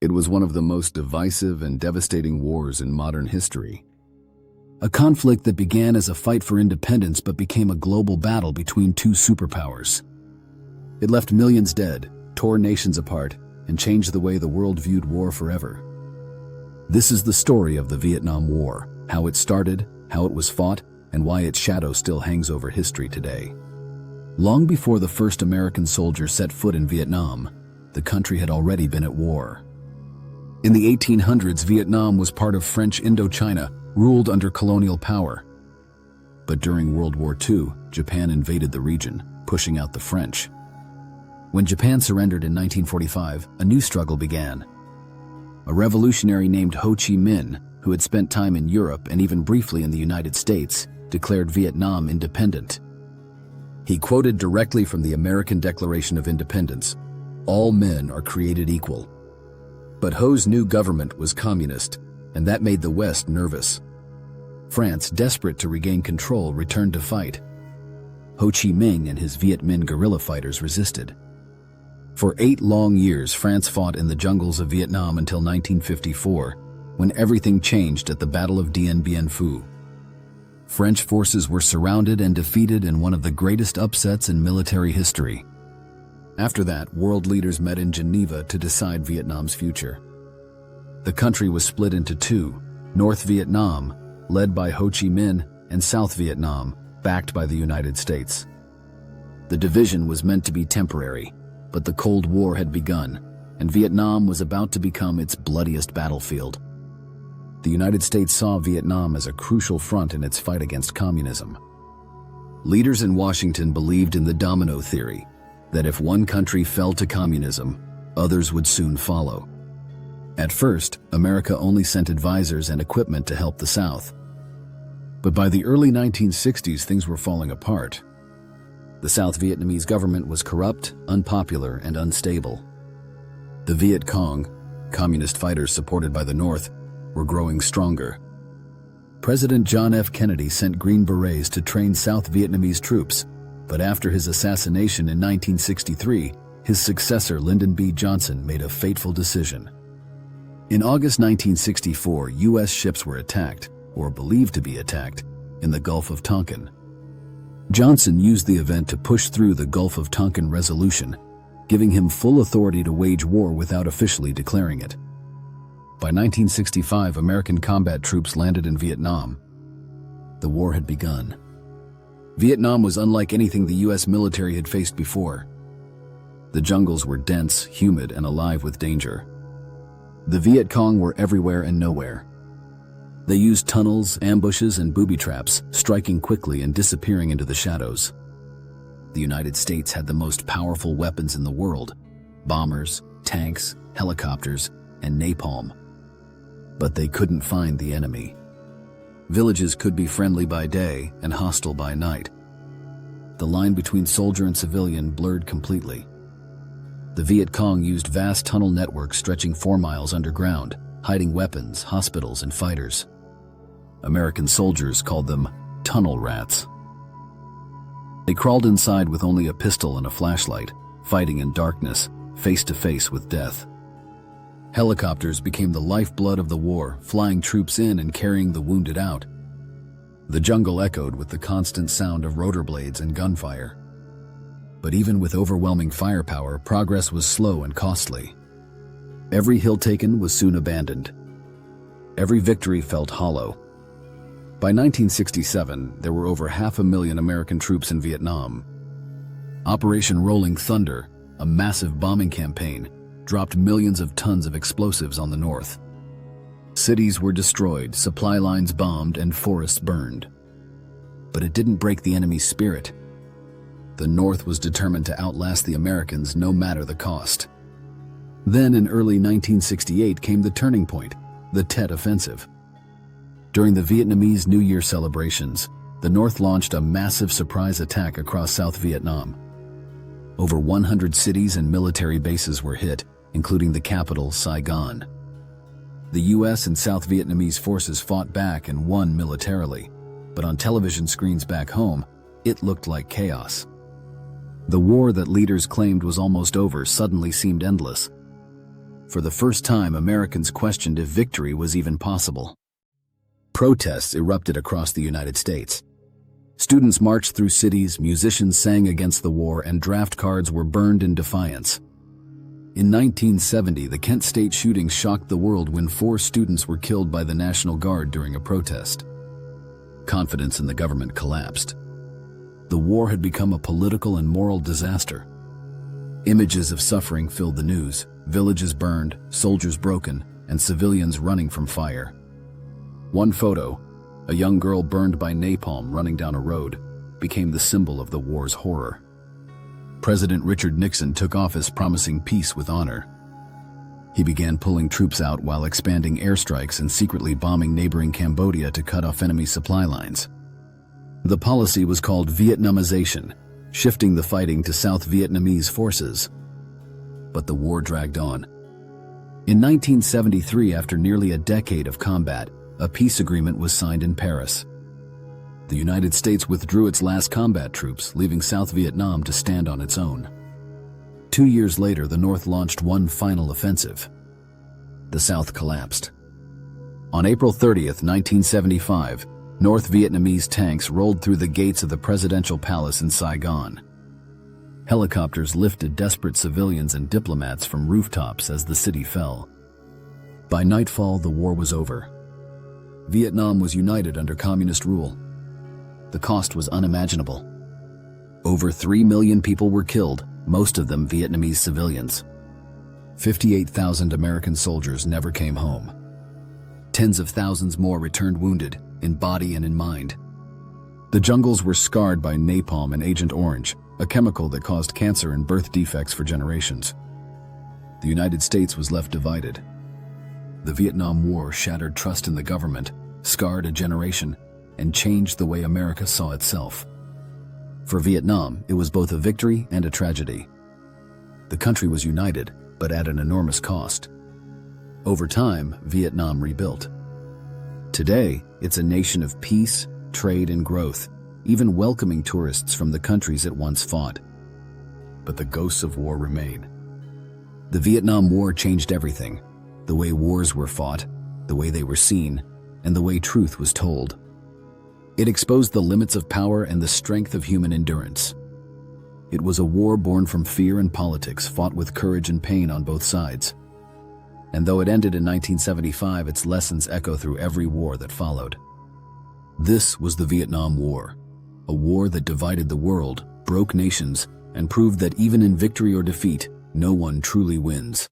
It was one of the most divisive and devastating wars in modern history. A conflict that began as a fight for independence but became a global battle between two superpowers. It left millions dead, tore nations apart, and changed the way the world viewed war forever. This is the story of the Vietnam War, how it started, how it was fought, and why its shadow still hangs over history today. Long before the first American soldier set foot in Vietnam, the country had already been at war. In the 1800s, Vietnam was part of French Indochina, ruled under colonial power. But during World War II, Japan invaded the region, pushing out the French. When Japan surrendered in 1945, a new struggle began. A revolutionary named Ho Chi Minh, who had spent time in Europe and even briefly in the United States, declared Vietnam independent. He quoted directly from the American Declaration of Independence, "All men are created equal." But Ho's new government was communist, and that made the West nervous. France, desperate to regain control, returned to fight. Ho Chi Minh and his Viet Minh guerrilla fighters resisted. For 8 long years, France fought in the jungles of Vietnam until 1954, when everything changed at the Battle of Dien Bien Phu. French forces were surrounded and defeated in one of the greatest upsets in military history. After that, world leaders met in Geneva to decide Vietnam's future. The country was split into two: North Vietnam, led by Ho Chi Minh, and South Vietnam, backed by the United States. The division was meant to be temporary, but the Cold War had begun, and Vietnam was about to become its bloodiest battlefield. The United States saw Vietnam as a crucial front in its fight against communism. Leaders in Washington believed in the domino theory, that if one country fell to communism, others would soon follow. At first, America only sent advisors and equipment to help the South. But by the early 1960s, things were falling apart. The South Vietnamese government was corrupt, unpopular, and unstable. The Viet Cong, communist fighters supported by the North, were growing stronger. President John F. Kennedy sent Green Berets to train South Vietnamese troops, but after his assassination in 1963, his successor Lyndon B. Johnson made a fateful decision. In August 1964, U.S. ships were attacked, or believed to be attacked, in the Gulf of Tonkin. Johnson used the event to push through the Gulf of Tonkin resolution, giving him full authority to wage war without officially declaring it. By 1965, American combat troops landed in Vietnam. The war had begun. Vietnam was unlike anything the U.S. military had faced before. The jungles were dense, humid, and alive with danger. The Viet Cong were everywhere and nowhere. They used tunnels, ambushes, and booby traps, striking quickly and disappearing into the shadows. The United States had the most powerful weapons in the world: bombers, tanks, helicopters, and napalm. But they couldn't find the enemy. Villages could be friendly by day and hostile by night. The line between soldier and civilian blurred completely. The Viet Cong used vast tunnel networks stretching 4 miles underground, hiding weapons, hospitals, and fighters. American soldiers called them tunnel rats. They crawled inside with only a pistol and a flashlight, fighting in darkness, face to face with death. Helicopters became the lifeblood of the war, flying troops in and carrying the wounded out. The jungle echoed with the constant sound of rotor blades and gunfire. But even with overwhelming firepower, progress was slow and costly. Every hill taken was soon abandoned. Every victory felt hollow. By 1967, there were over 500,000 American troops in Vietnam. Operation Rolling Thunder, a massive bombing campaign, dropped millions of tons of explosives on the North. Cities were destroyed, supply lines bombed, and forests burned. But it didn't break the enemy's spirit. The North was determined to outlast the Americans no matter the cost. Then in early 1968 came the turning point, the Tet Offensive. During the Vietnamese New Year celebrations, the North launched a massive surprise attack across South Vietnam. Over 100 cities and military bases were hit, including the capital, Saigon. The U.S. and South Vietnamese forces fought back and won militarily, but on television screens back home, it looked like chaos. The war that leaders claimed was almost over suddenly seemed endless. For the first time, Americans questioned if victory was even possible. Protests erupted across the United States. Students marched through cities, musicians sang against the war, and draft cards were burned in defiance. In 1970, the Kent State shooting shocked the world when 4 students were killed by the National Guard during a protest. Confidence in the government collapsed. The war had become a political and moral disaster. Images of suffering filled the news: villages burned, soldiers broken, and civilians running from fire. One photo, a young girl burned by napalm running down a road, became the symbol of the war's horror. President Richard Nixon took office promising peace with honor. He began pulling troops out while expanding airstrikes and secretly bombing neighboring Cambodia to cut off enemy supply lines. The policy was called Vietnamization, shifting the fighting to South Vietnamese forces. But the war dragged on. In 1973, after nearly a decade of combat, a peace agreement was signed in Paris. The United States withdrew its last combat troops, leaving South Vietnam to stand on its own. 2 years later, the North launched one final offensive. The South collapsed. On April 30th, 1975, North Vietnamese tanks rolled through the gates of the presidential palace in Saigon. Helicopters lifted desperate civilians and diplomats from rooftops as the city fell. By nightfall, the war was over. Vietnam was united under communist rule. The cost was unimaginable. Over 3 million people were killed, most of them Vietnamese civilians. 58,000 American soldiers never came home. Tens of thousands more returned wounded, in body and in mind. The jungles were scarred by napalm and Agent Orange, a chemical that caused cancer and birth defects for generations. The United States was left divided. The Vietnam War shattered trust in the government, scarred a generation, and changed the way America saw itself. For Vietnam, it was both a victory and a tragedy. The country was united, but at an enormous cost. Over time, Vietnam rebuilt. Today, it's a nation of peace, trade, and growth, even welcoming tourists from the countries it once fought. But the ghosts of war remain. The Vietnam War changed everything: the way wars were fought, the way they were seen, and the way truth was told. It exposed the limits of power and the strength of human endurance. It was a war born from fear and politics, fought with courage and pain on both sides. And though it ended in 1975, its lessons echo through every war that followed. This was the Vietnam War, a war that divided the world, broke nations, and proved that even in victory or defeat, no one truly wins.